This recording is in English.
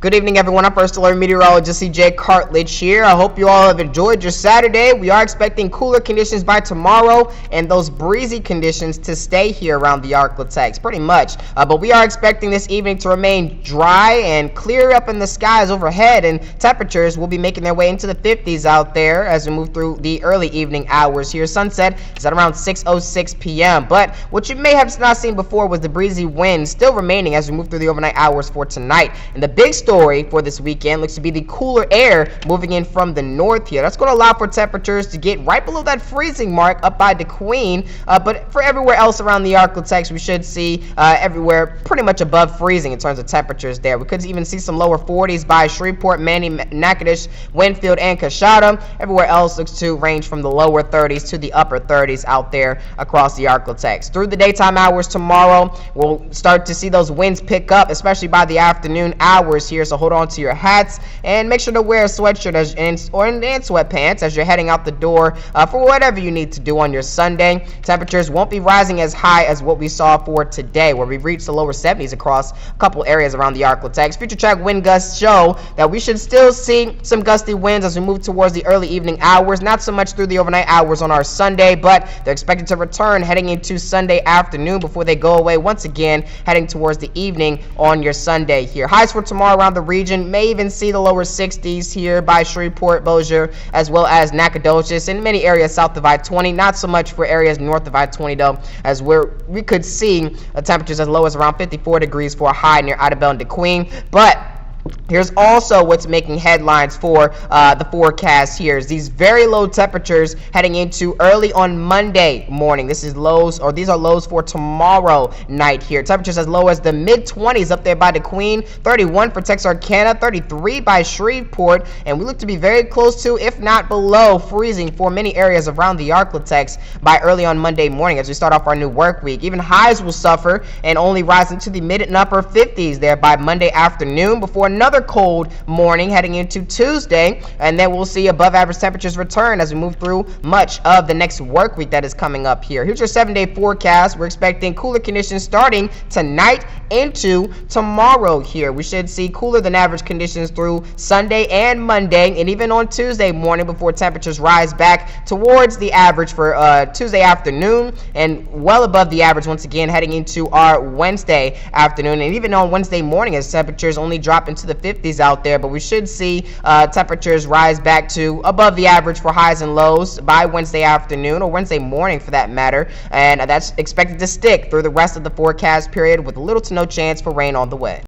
Good evening, everyone. I'm First Alert Meteorologist CJ Cartledge here. I hope you all have enjoyed your Saturday. We are expecting cooler conditions by tomorrow and those breezy conditions to stay here around the Arklatex, pretty much. But we are expecting this evening to remain dry and clear up in the skies overhead, and temperatures will be making their way into the 50s out there as we move through the early evening hours here. Sunset is at around 6:06 p.m. But what you may have not seen before was the breezy wind still remaining as we move through the overnight hours for tonight. And the big story for this weekend looks to be the cooler air moving in from the north here. That's going to allow for temperatures to get right below that freezing mark up by the Queen, but for everywhere else around the Arklatex, we should see everywhere pretty much above freezing in terms of temperatures there. We could even see some lower 40s by Shreveport, Manning, Natchitoches, Winfield, and Coshada. Everywhere else looks to range from the lower 30s to the upper 30s out there across the Arklatex. Through the daytime hours tomorrow, we'll start to see those winds pick up, especially by the afternoon hours here. So hold on to your hats and make sure to wear a sweatshirt and sweatpants as you're heading out the door for whatever you need to do on your Sunday. Temperatures won't be rising as high as what we saw for today, where we reached the lower 70s across a couple areas around the Arklatex. Future track wind gusts show that we should still see some gusty winds as we move towards the early evening hours. Not so much through the overnight hours on our Sunday, but they're expected to return heading into Sunday afternoon before they go away once again, heading towards the evening on your Sunday here. Highs for tomorrow around the region may even see the lower 60s here by Shreveport, Bossier, as well as Natchitoches and many areas south of I-20. Not so much for areas north of I-20 though, as we could see temperatures as low as around 54 degrees for a high near Idabel and DeQueen. But here's also what's making headlines for the forecast here is these very low temperatures heading into early on Monday morning. These are lows for tomorrow night here. Temperatures as low as the mid-20s up there by the Queen, 31 for Texarkana, 33 by Shreveport, and we look to be very close to, if not below, freezing for many areas around the Arklatex by early on Monday morning as we start off our new work week. Even highs will suffer and only rise into the mid and upper 50s there by Monday afternoon before another cold morning heading into Tuesday, and then we'll see above average temperatures return as we move through much of the next work week that is coming up here. Here's your 7-day forecast. We're expecting cooler conditions starting tonight into tomorrow here. We should see cooler than average conditions through Sunday and Monday, and even on Tuesday morning before temperatures rise back towards the average for Tuesday afternoon, and well above the average once again heading into our Wednesday afternoon, and even on Wednesday morning as temperatures only drop into the 50s out there. But we should see temperatures rise back to above the average for highs and lows by Wednesday afternoon, or Wednesday morning for that matter, and that's expected to stick through the rest of the forecast period with little to no chance for rain on the way.